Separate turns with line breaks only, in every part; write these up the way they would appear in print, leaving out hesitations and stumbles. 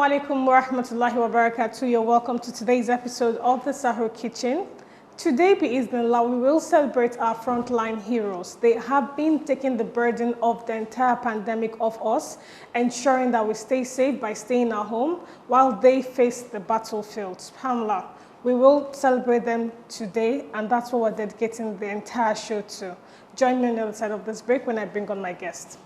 alaikum wa rahmatullahi wa barakatuh. You're welcome to today's episode of the Sahur Kitchen. Today, bi'Iznillah, we will celebrate our frontline heroes. They have been taking the burden of the entire pandemic off us, ensuring that we stay safe by staying at home while they face the battlefield. SubhanAllah. We will celebrate them today, and that's what we're dedicating the entire show to. Join me on the other side of this break when I bring on my guest.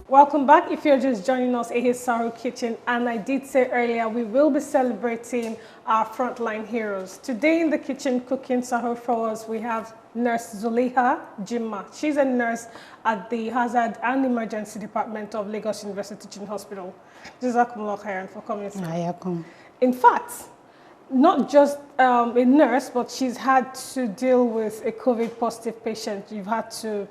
Welcome back. If you're just joining us, it is Sahur Kitchen, and I did say earlier we will be celebrating our frontline heroes. Today in the kitchen cooking Sahur for us, we have Nurse Zuleha Jimma. She's a nurse at the Hazard and Emergency Department of Lagos University Teaching Hospital. Jazakumullahu khayran for coming. In fact, not just a nurse, but she's had to deal with a COVID positive patient. You've had to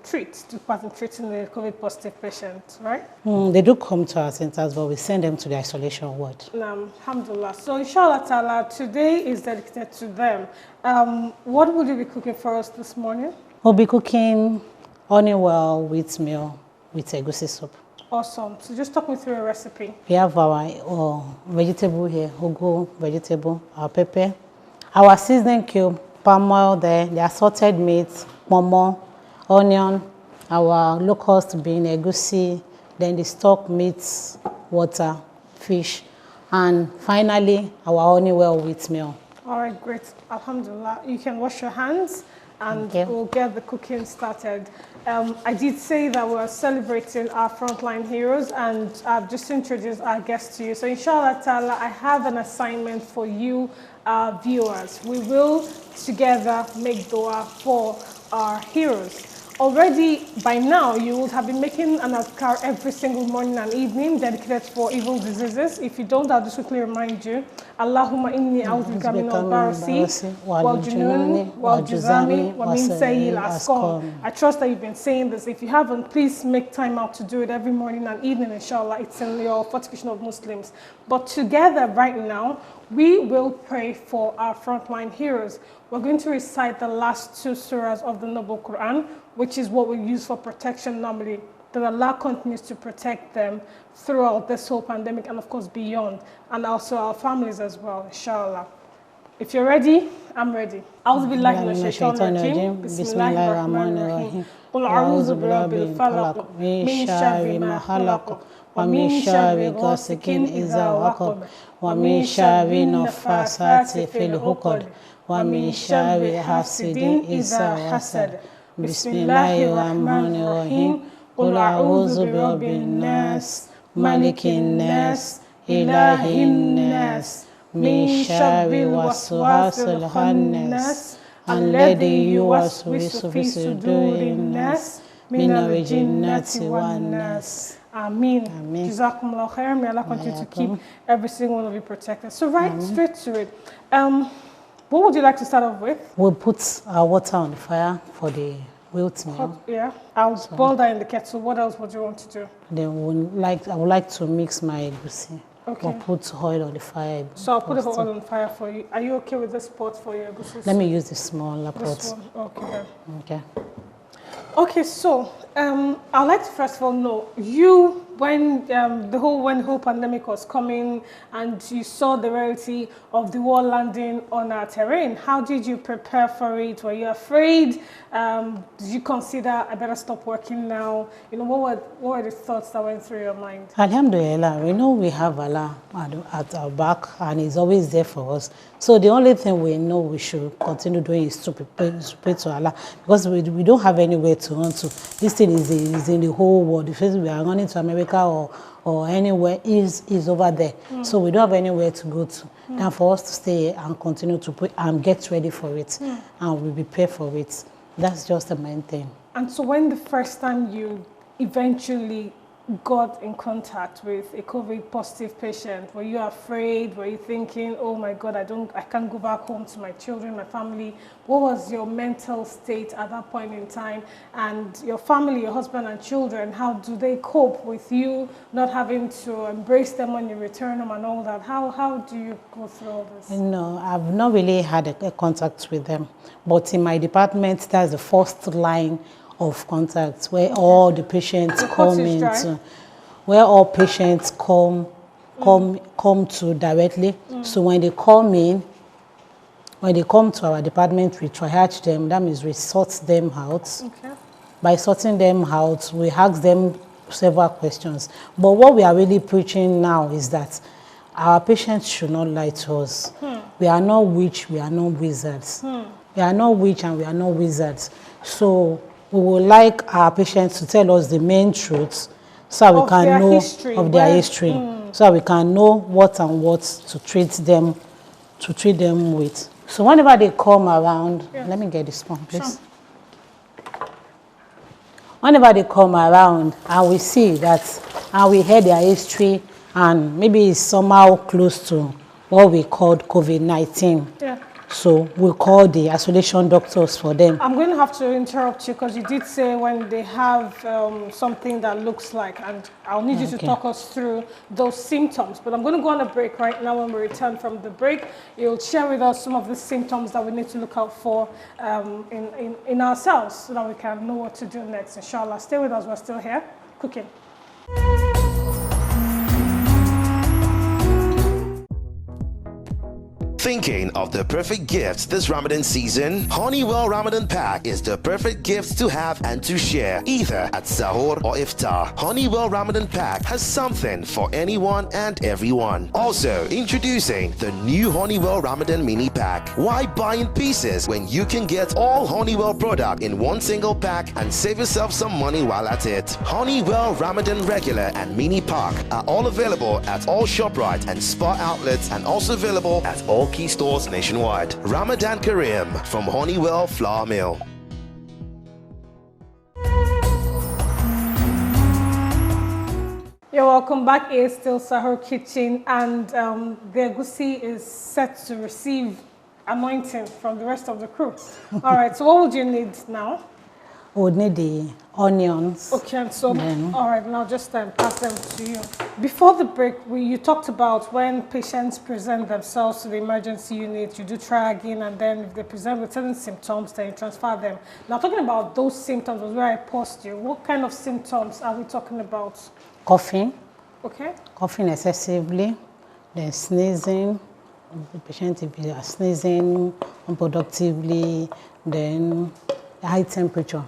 part in treating a COVID positive patient, right?
They do come to our centers, but we send them to the isolation ward.
Alhamdulillah. So inshallah ta'ala, today is dedicated to them. What would you be cooking for us this morning?
We'll be cooking Honeywell wheat meal with egusi soup.
Awesome. So just talk me through a recipe.
We have our vegetable here, ugu vegetable, our pepper, our seasoning cube, palm oil there, the assorted meat, momo, onion, our low-cost bean, egusi, then the stock meats, water, fish, and finally our Honeywell wheat meal.
All right, great. Alhamdulillah. You can wash your hands and we'll get the cooking started. I did say that we're celebrating our frontline heroes, and I've just introduced our guests to you. So inshallah ta'ala, I have an assignment for you, viewers. We will together make dua for our heroes. Already by now, you would have been making an adhkar every single morning and evening dedicated for evil diseases. If you don't, I'll just quickly remind you. Allahumma inni a'udhuka min al-barasi, wal-jununi, wal-juzami, wa min sayyil asqam. I trust that you've been saying this. If you haven't, please make time out to do it every morning and evening, inshallah. It's in your fortification of Muslims. But together right now, we will pray for our frontline heroes. We're going to recite the last two surahs of the Noble Quran, which is what we use for protection normally, that Allah continues to protect them throughout this whole pandemic and of course beyond, and also our families as well, inshallah. If you're ready, I'm ready. A'udhu billahi minash shaitanir rajim. Bismillahir rahmanir rahim. Qul a'udhu birabbil falaq min sharri ma khalaq wa min sharri ghasikin idha waqab wa min sharri naffasati fil 'uqad wa min sharri hasidin idha hasad. Bismillahir rahmanir rahim. Qul a'udhu birabbin nas, malikin nas, ilahin nas, min sharri waswasil khannas, alladhi yuwaswisu fi sudurin nas, min al-jinnati wan nas. Ameen. Jazakumullahu khairan. May Allah continue to keep every single one of you protected. So straight to it. What would you like to start off with?
We'll put our water on the fire for the wheat meal.
Yeah, I'll boil that in the kettle. What else would you want to do?
Then I would like to mix my egusi.
Okay.
Or put oil on the fire.
So I'll put the oil on the fire for you. Are you okay with this pot for your egusi?
Let me use the smaller pot.
This one? Okay then.
Okay.
Okay, so I'd like to first of all know, you, when the whole pandemic was coming and you saw the rarity of the war landing on our terrain, how did you prepare for it? Were you afraid? Did you consider I better stop working now? You know, what were the thoughts that went through your mind?
Alhamdulillah, we know we have Allah at our back and He's always there for us. So the only thing we know we should continue doing is to pray to Allah, because we don't have anywhere to run to. This thing is in the whole world. The first we are running to America or anywhere is over there. So we don't have anywhere to go to. Now for us to stay here and continue to pray and get ready for it, and we prepare for it. That's just the main thing.
And so when the first time you eventually got in contact with a COVID positive patient, were you afraid? Were you thinking, oh my God, I can't go back home to my children, my family? What was your mental state at that point in time? And your family, your husband and children, how do they cope with you not having to embrace them when you return home and all that? How do you go through all this?
No, I've not really had a contact with them. But in my department, that's the first line of contact where all the patients come into, where all patients come to directly. So when they come in, when they come to our department, we triage them. That means we sort them out. Okay. By sorting them out, we ask them several questions. But what we are really preaching now is that our patients should not lie to us. We are not witch, we are not wizards. We are not witch and we are not wizards. So we would like our patients to tell us the main truths so we can know of their history, so we can know what and what to treat them with. So whenever they come around, let me get this one, please. Sure. Whenever they come around and we see that, and we hear their history, and maybe it's somehow close to what we called COVID-19. Yeah. So we'll call the isolation doctors for them. I'm
going to have to interrupt you because you did say when they have something that looks like, and I'll need you to talk us through those symptoms. But I'm going to go on a break right now. When we return from the break, you'll share with us some of the symptoms that we need to look out for in ourselves so that we can know what to do next. Inshallah, stay with us. We're still here cooking.
Thinking of the perfect gifts this Ramadan season? Honeywell Ramadan Pack is the perfect gift to have and to share, either at Sahur or Iftar. Honeywell Ramadan Pack has something for anyone and everyone. Also, introducing the new Honeywell Ramadan Mini Pack. Why buy in pieces when you can get all Honeywell product in one single pack and save yourself some money while at it? Honeywell Ramadan Regular and Mini Pack are all available at all ShopRite and Spar outlets, and also available at all key stores nationwide. Ramadan Kareem from Honeywell Flour Mill.
You're welcome back. It's still Sahur Kitchen, and the egusi is set to receive anointing from the rest of the crew. All right, so what would you need now?
We would need the onions.
Okay, and so, all right, now just pass them to you. Before the break, you talked about when patients present themselves to the emergency unit, you do triaging, and then if they present with certain symptoms, then you transfer them. Now, talking about those symptoms was where I paused you. What kind of symptoms are we talking about?
Coughing. Okay. Coughing excessively, then sneezing. The patient if they are sneezing unproductively, then high temperature.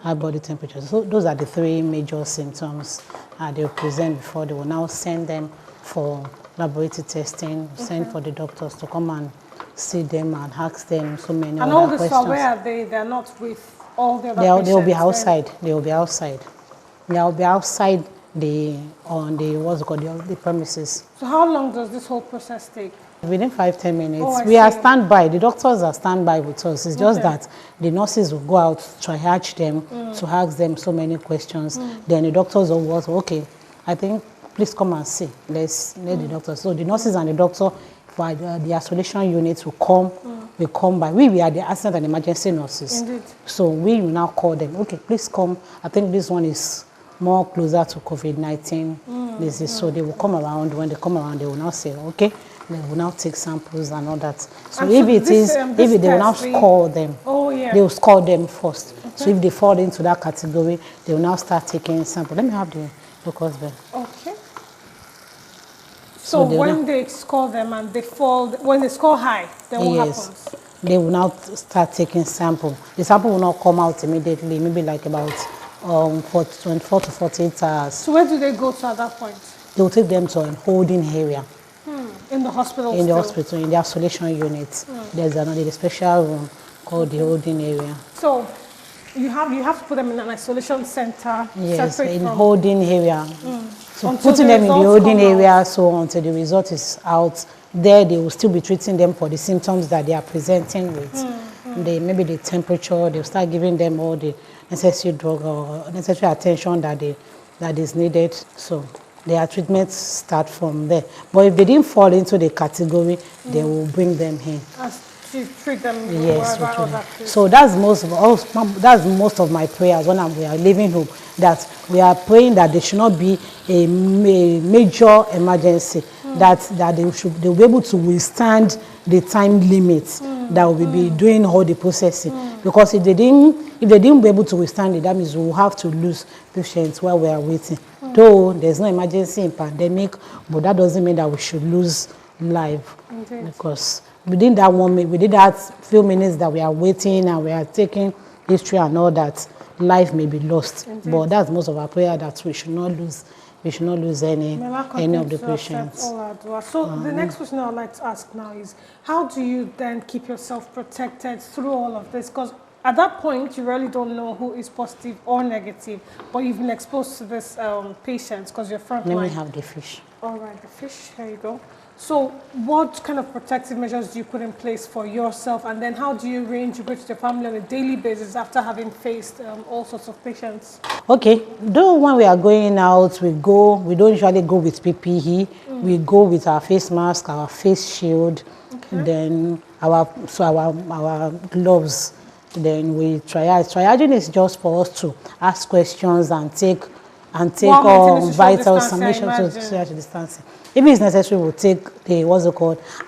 High body temperature. So those are the three major symptoms they will present before they will now send them for laboratory testing, send for the doctors to come and see them and ask them so many other questions. And all this,
where are they? They're not with all the other patients?
They will be outside. They will be outside. They will be outside the premises.
So how long does this whole process take?
Within 5-10 minutes. We are standby. The doctors are standby with us. It's just that the nurses will go out, triage them, to ask them so many questions. Then the doctors will go, okay, I think, please come and see. Let's let the doctors. So the nurses and the doctor for the isolation units will come by. We are the accident and emergency nurses. Indeed. So we will now call them. Okay, please come. I think this one is more closer to COVID-19 disease. So they will come around. When they come around, they will now say, okay, they will now take samples and all that. So if they will now score them, they will score them first. Okay. So if they fall into that category, they will now start taking samples. Let me have the focus there. Okay.
So when they score them and they fall, when they score high, then what happens?
They will now start taking sample. The sample will not come out immediately, maybe like about 24 to 48 hours.
So where do they go to at that point?
They will take them to a holding area.
In the hospital?
In the hospital, in the isolation unit. There's a special room called the holding area.
So you have to put them in an isolation center?
Yes, in holding area. So putting them in the holding area, so until the result is out, there they will still be treating them for the symptoms that they are presenting with. maybe the temperature, they'll start giving them all the necessary drug or necessary attention that is needed. So their treatments start from there. But if they didn't fall into the category, they will bring them in.
To treat them.
Yes, so that's most of my prayers when we are leaving home. That we are praying that there should not be a major emergency. That they'll be able to withstand the time limit that will be doing all the processing. Because if they didn't be able to withstand it, that means we will have to lose patients while we are waiting. Though there's no emergency in pandemic, but that doesn't mean that we should lose life.
Indeed.
Because within that 1 minute, within that few minutes that we are waiting and we are taking history and all that, life may be lost. Indeed. But that's most of our prayer, that we should not lose. We should not lose any of the patients.
So the next question I would like to ask now is, how do you then keep yourself protected through all of this? Because at that point, you really don't know who is positive or negative, but you've been exposed to this patients because you're frontline.
Let me have the fish.
All right, the fish. Here you go. So what kind of protective measures do you put in place for yourself, and then how do you reintegrate your family on a daily basis after having faced all sorts of patients?
Okay, though when we are going out, we don't usually go with PPE. We go with our face mask, our face shield, then our gloves. Then we triage. Triaging is just for us to ask questions and take all vitals and make sure to social distancing. If it is necessary, we'll take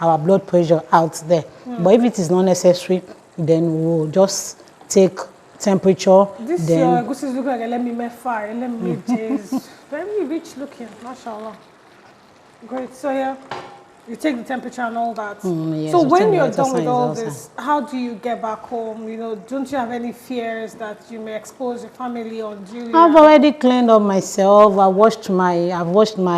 our blood pressure out there. But if it is not necessary, then we'll just take temperature.
This is looking like a very rich looking, mashallah. Great. So yeah, you take the temperature and all that.
Yes,
so when you're done with all this, how do you get back home? You know, don't you have any fears that you may expose your family or Julia?
I've already cleaned up myself. I've washed my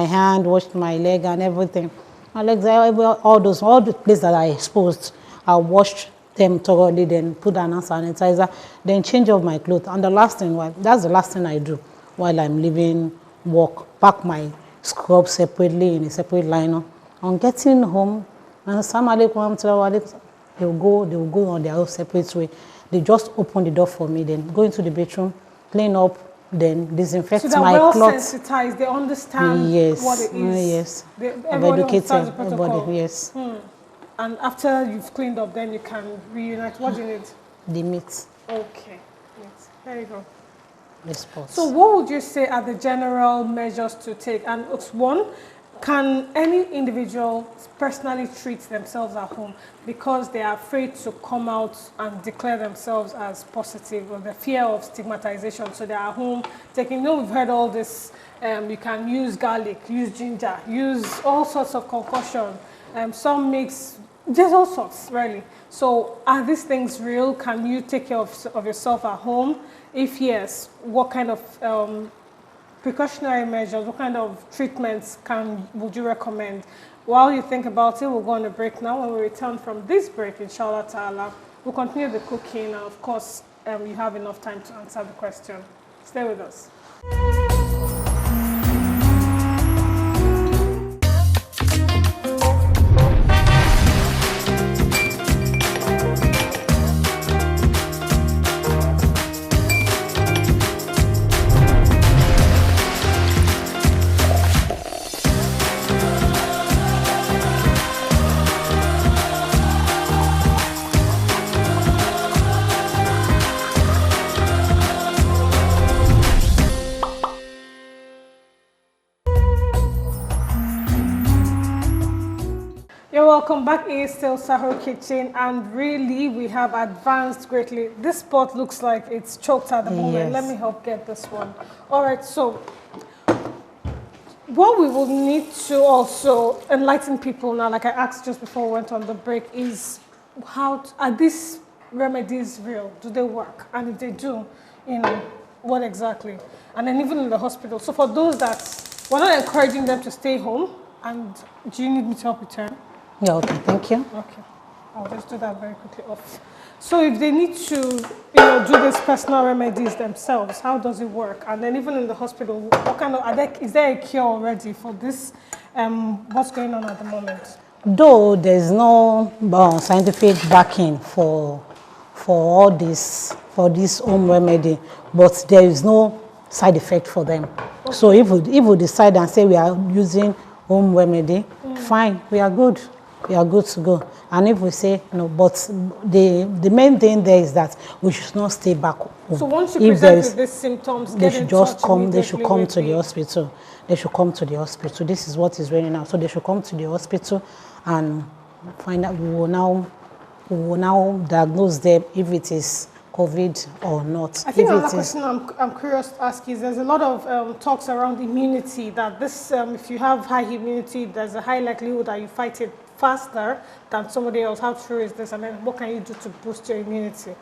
hand, washed my leg and everything. My legs, all the places that I exposed, I washed them thoroughly, then put an hand sanitizer, then change off my clothes. And that's the last thing I do while I'm leaving work. Pack my scrub separately in a separate liner. On getting home, and they will go on their own separate way. They just open the door for me, then go into the bedroom, clean up, then disinfect my clothes. So they're well
sensitized, they understand what it is.
Yes,
everybody understands the protocol.
Everybody, yes.
And after you've cleaned up, then you can reunite. What do you need?
The meat.
Okay, there you go.
The spots.
So what would you say are the general measures to take? And it's one, can any individual personally treat themselves at home because they are afraid to come out and declare themselves as positive, or the fear of stigmatization? So they are at home taking, we've heard all this, you can use garlic, use ginger, use all sorts of concoction. Some mix, there's all sorts, really. So are these things real? Can you take care of yourself at home? If yes, what kind of precautionary measures, what kind of treatments would you recommend? While you think about it, we'll go on a break now. When we return from this break, inshallah ta'ala, we'll continue the cooking. And of course, you have enough time to answer the question. Stay with us. Welcome back. It is still Sahur Kitchen, and really we have advanced greatly. This pot looks like it's choked at the moment. Let me help get this one. All right, so what we will need to also enlighten people now, like I asked just before we went on the break, is are these remedies real? Do they work? And if they do, what exactly? And then even in the hospital. So for those that, we're not encouraging them to stay home. And do you need me to help you turn?
Yeah, okay, thank you.
Okay, I'll just do that very quickly off. So if they need to, do these personal remedies themselves, how does it work? And then even in the hospital, what kind of, is there a cure already for this? What's going on at the moment?
Though there's no scientific backing for for this home remedy, but there is no side effect for them. Okay. So if we decide and say we are using home remedy, fine, we are good to go. And if we say no, but the main thing there is that we should not stay back home.
So once you present with these symptoms,
they should just come. They should come to the hospital. They should come to the hospital. This is what is raining now. So they should come to the hospital and find out. We will now diagnose them if it is COVID or not.
I think another question I'm curious to ask is, there's a lot of talks around immunity, that this, if you have high immunity, there's a high likelihood that you fight it faster than somebody else. How true is this? And then what can you do to boost your immunity?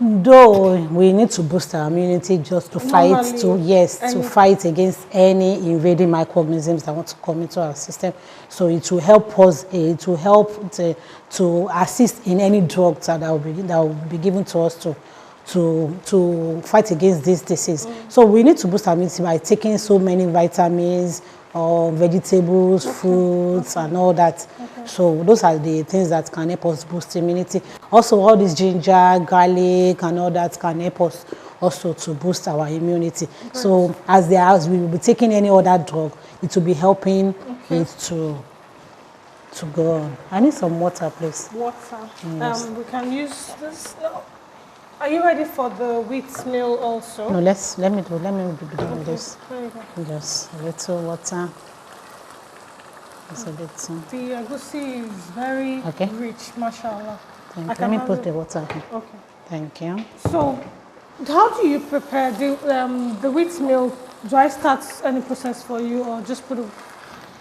Though we need to boost our immunity just to fight against any invading microorganisms that want to come into our system. So it will help us. It will help to assist in any drugs that will be given to us to fight against this disease. So we need to boost our immunity by taking so many vitamins, or vegetables, fruits, and all that. So those are the things that can help us boost immunity. Also, all this ginger, garlic, and all that can help us also to boost our immunity. So as we will be taking any other drug, it will be helping it to go on. I need some water, please. Water.
Yes. We can use this now. Are you ready for the wheat meal also?
No, let me be doing this. Just a little water. Just a little.
The agusi is very rich, mashallah.
Let me put the water here.
Okay.
Thank you.
So, how do you prepare the wheat meal? Do I start any process for you, or just put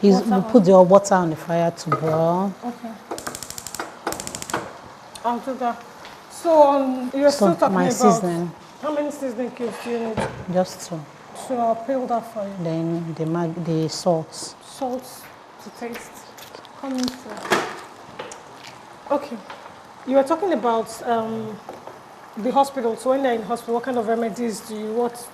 you put your water on the fire to boil.
Okay. I'll do that. So you're still talking about
seasoning.
How many seasoning cubes do you need?
Just 2.
So I'll peel that for you.
Then the salt.
Salt to taste. Come into. Okay. You were talking about the hospital. So when they're in hospital, what kind of remedies what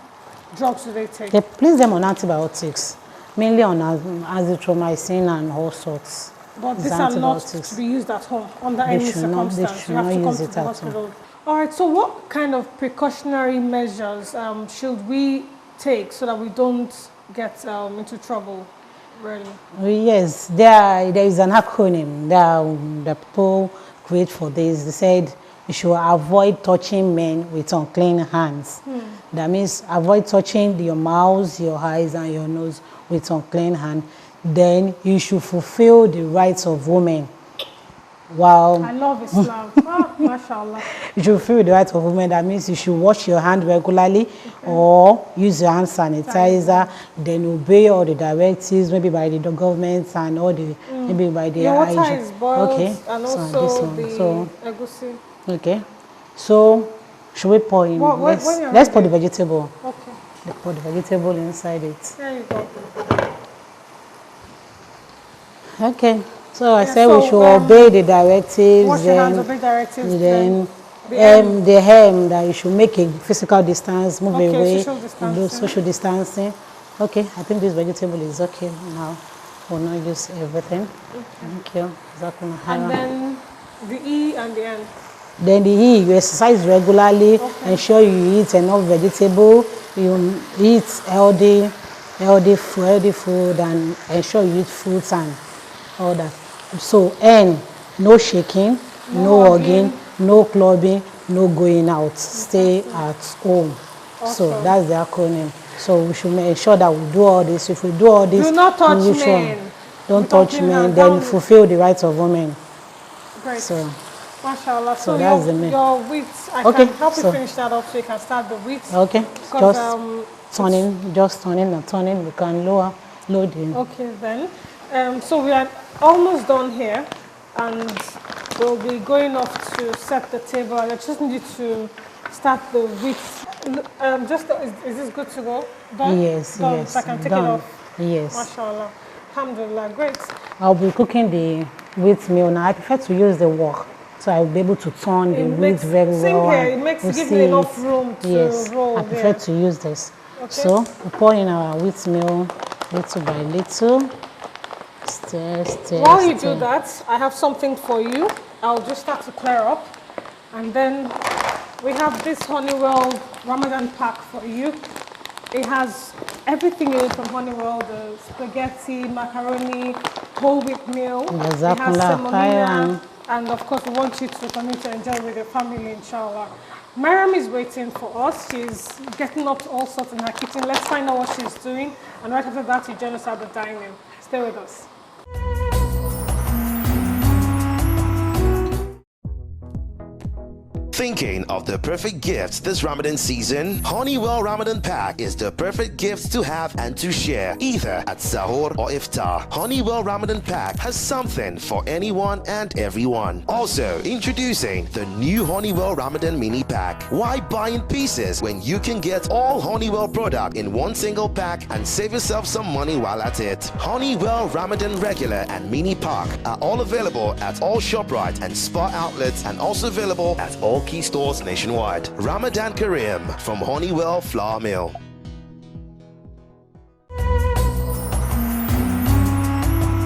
drugs do they take?
They place them on antibiotics, mainly on azithromycin and all sorts.
But these are not to be used at home under any circumstance. You have to come to the hospital. All right, so what kind of precautionary measures should we take so that we don't get into trouble, really?
Yes, there is an acronym that people create for this. They said you should avoid touching men with unclean hands. That means avoid touching your mouth, your eyes, and your nose with unclean hand. Then you should fulfill the rights of women. Wow.
I love Islam. Mashallah.
You should fulfill the rights of women. That means you should wash your hand regularly or use your hand sanitizer. Then obey all the directives, maybe by the government and all the, maybe by the
your water is boiled, and also the egusi.
Okay. So, should we pour in? Let's pour the vegetable.
Okay.
Let's pour the vegetable inside it.
There you go.
Okay, so I said we should obey the directives.
Wash your hands, obey directives.
Then the hem, that you should make a physical distance, move away, do social distancing. Okay, I think this vegetable is okay now. We'll not use everything. Thank you.
And then the E and the N.
Then the E, you exercise regularly, ensure you eat enough vegetable, you eat healthy food, and ensure you eat fruits and all that. So N, no shaking, no hugging, no clubbing, no going out. Stay at home. So that's the acronym. So we should make sure that we do all this. If we do all this,
do not touch men.
Don't touch men. Then fulfill the rights of women.
Great.
So,
mashallah. So
that's the main.
Your wheat, I can help you finish that off so you can start the wheat.
Okay. Just turning. We can load in.
Okay then. So we are almost done here, and we'll be going off to set the table. I just need you to start the wheat. Is this good to go? Done?
Yes,
done.
yes.
So I can take it off?
Yes.
Mashallah. Alhamdulillah, great.
I'll be cooking the wheat meal now. I prefer to use the wok, so I'll be able to turn the wheat very well.
It gives me enough room to roll.
I prefer to use this. Okay. So we pour in our wheat meal little by little. Stir.
While you do that, I have something for you. I'll just start to clear up, and then We have this Honeywell Ramadan pack for you. It has everything in it from Honeywell, the spaghetti, macaroni, whole wheat meal. It has semolina, and of course we want you to come in to enjoy with your family, inshallah. Mariam is waiting for us. She's getting up to all sorts in her kitchen. Let's find out what she's doing, and right after that you join us at the dining. Stay with us.
Thinking of the perfect gifts this Ramadan season? Honeywell Ramadan Pack is the perfect gift to have and to share, either at Sahur or Iftar. Honeywell Ramadan Pack has something for anyone and everyone. Also, introducing the new Honeywell Ramadan Mini Pack. Why buy in pieces when you can get all Honeywell product in one single pack and save yourself some money while at it? Honeywell Ramadan Regular and Mini Pack are all available at all ShopRite and Spar outlets, and also available at all key stores nationwide. Ramadan Kareem from Honeywell Flour Mill.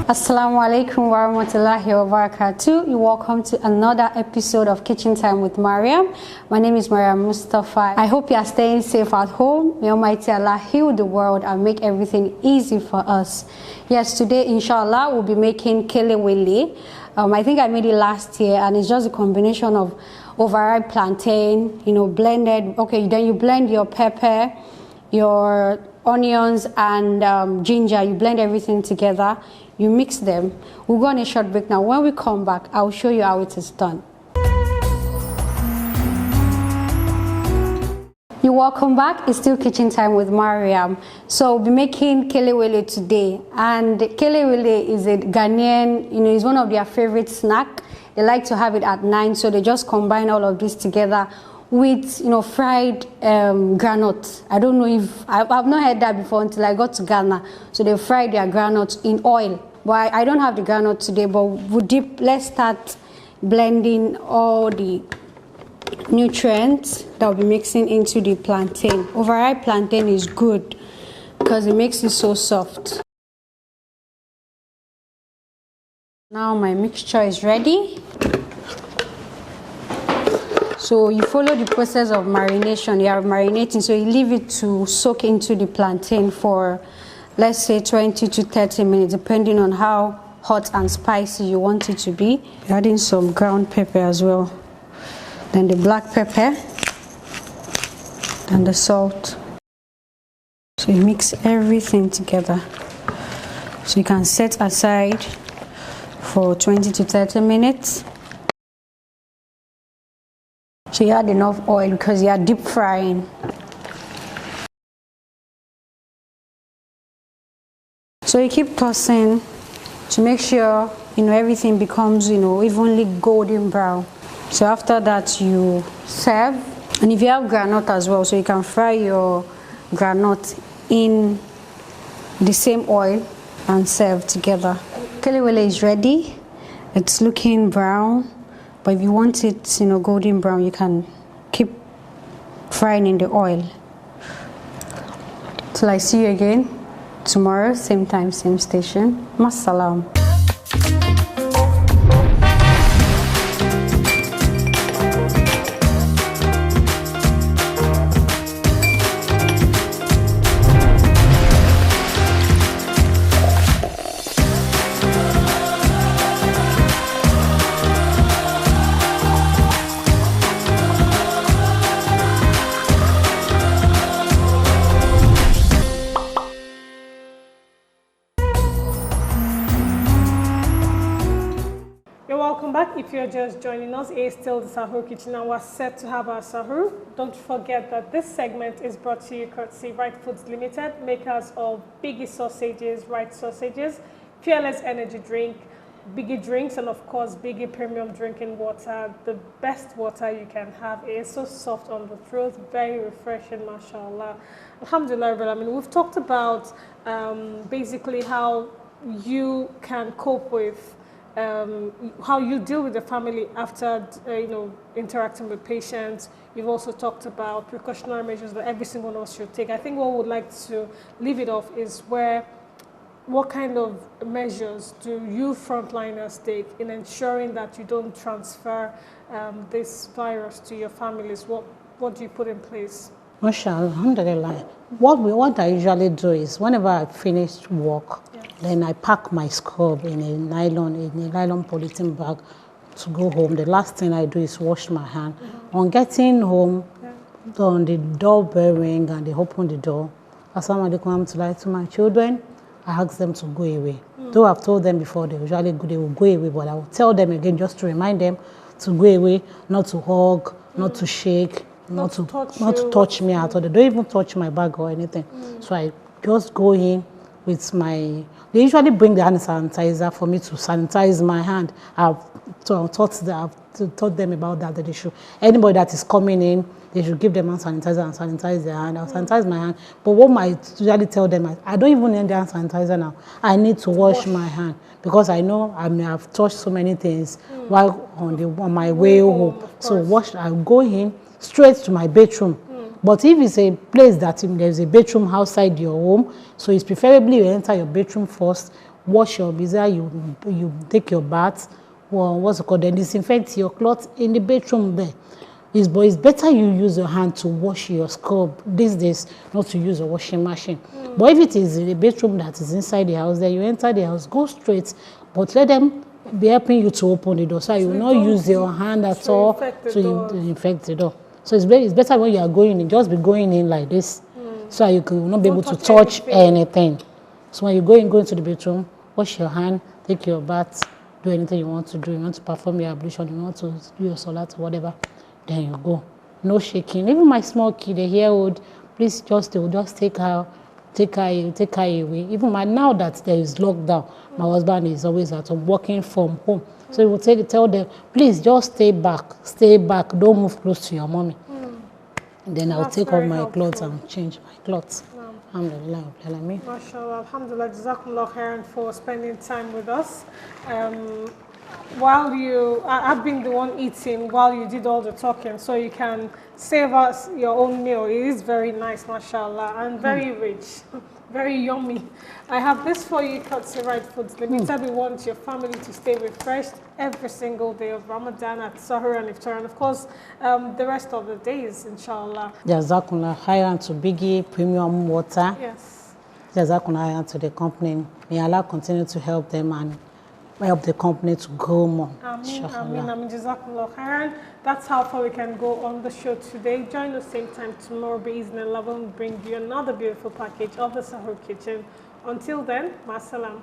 Assalamu alaikum wa rahmatullahi wa barakatuh. You're welcome to another episode of Kitchen Time with Mariam. My name is Mariam Mustafa. I hope you are staying safe at home. May Almighty Allah heal the world and make everything easy for us. Yes, today inshallah we'll be making kele wele. I think I made it last year, and it's just a combination of overripe plantain, blended. Okay, then you blend your pepper, your onions, and ginger. You blend everything together. You mix them. We'll go on a short break now. When we come back, I'll show you how it is done. You're welcome back. It's still Kitchen Time with Mariam. So we'll be making kele wele today, and kele wele is a Ghanaian. It's one of their favorite snack. They like to have it at 9, so they just combine all of this together with fried groundnuts. I don't know if I've not heard that before until I got to Ghana. So they fry their groundnuts in oil. But I don't have the groundnut today. But let's start blending all the nutrients that we'll be mixing into the plantain. Overripe plantain is good because it makes it so soft. Now my mixture is ready. So you follow the process of marination. You are marinating, so you leave it to soak into the plantain for, let's say, 20 to 30 minutes, depending on how hot and spicy you want it to be. You're adding some ground pepper as well. Then the black pepper, then the salt. So you mix everything together. So you can set aside for 20 to 30 minutes. So you add enough oil because you are deep frying. So you keep tossing to make sure everything becomes evenly golden brown. So after that you serve, and if you have groundnut as well, so you can fry your groundnut in the same oil and serve together. Kele wele is ready. It's looking brown, but if you want it golden brown, you can keep frying in the oil. Till I see you again tomorrow, same time, same station. Masalam.
If you're just joining us, it's still the Sahur Kitchen, and we're set to have our Sahur. Don't forget that this segment is brought to you courtesy Right Foods Limited, makers of Biggie Sausages, Right Sausages, Fearless Energy Drink, Biggie Drinks, and of course Biggie Premium Drinking Water, the best water you can have. It is so soft on the throat, very refreshing, mashallah. Alhamdulillah, I mean, we've talked about basically how you can cope with how you deal with the family after interacting with patients. You've also talked about precautionary measures that every single one of us should take. I think what we would like to leave it off is where what kind of measures do you frontliners take in ensuring that you don't transfer this virus to your families? What do you put in place?
Mashallah, alhamdulillah. What I usually do is whenever I finish work, then I pack my scrub in a nylon polythene bag to go home. The last thing I do is wash my hand. On getting home, on the doorbell ring and they open the door, Assalamu alaikum warahmatullahi, to my children, I ask them to go away. Though I've told them before they will go away, but I will tell them again just to remind them to go away, not to hug, not to shake, not to touch me at all. They don't even touch my bag or anything. So I just go in with my. They usually bring the hand sanitizer for me to sanitize my hand. I've taught them about that they should. Anybody that is coming in, they should give them hand sanitizer and sanitize their hand. I'll sanitize my hand. But what I usually tell them, I don't even need the hand sanitizer now. I need to wash my hand because I know I may have touched so many things while on my way home. So I'll go in straight to my bedroom. But if it's a place that there's a bedroom outside your home, so it's preferably you enter your bedroom first, wash your bizarre, you take your bath, what's it called, then disinfect your clothes in the bedroom there. But it's better you use your hand to wash your scrub these days, not to use a washing machine. But if it is a bedroom that is inside the house, then you enter the house, go straight, but let them be helping you to open the door, so you will not use your hand at all to infect the door. So it's better when you are going in, just be going in like this, so you will not be able to touch anything. So when you go into the bedroom, wash your hand, take your bath, do anything you want to do. You want to perform your ablution, you want to do your salat or whatever, then you go. No shaking. Even my small kid, a year-old, please just take her away. Even now that there is lockdown, my husband is always at home, working from home. So he will tell them, please just stay back, don't move close to your mommy. Then I'll take off my clothes and change my clothes. Alhamdulillah.
MashaAllah, alhamdulillah, Jazakumullahu khayran for spending time with us. I've been the one eating while you did all the talking, so you can save us your own meal. It is very nice, mashallah, and very rich, very yummy. I have this for you, courtesy Right Foods Limited. We want your family to stay refreshed every single day of Ramadan at Sahur and Iftar, and of course, the rest of the days, inshallah.
Jazakumullahu khairan to Biggie Premium Water.
Yes.
Jazakumullahu khairan to the company. May Allah continue to help them and help the company to grow more.
Amin. Jazakumullahu khairan. That's how far we can go on the show today. Join us same time tomorrow. Bi'Iznillah, we'll bring you another beautiful package of the Sahur Kitchen. Until then, ma salam.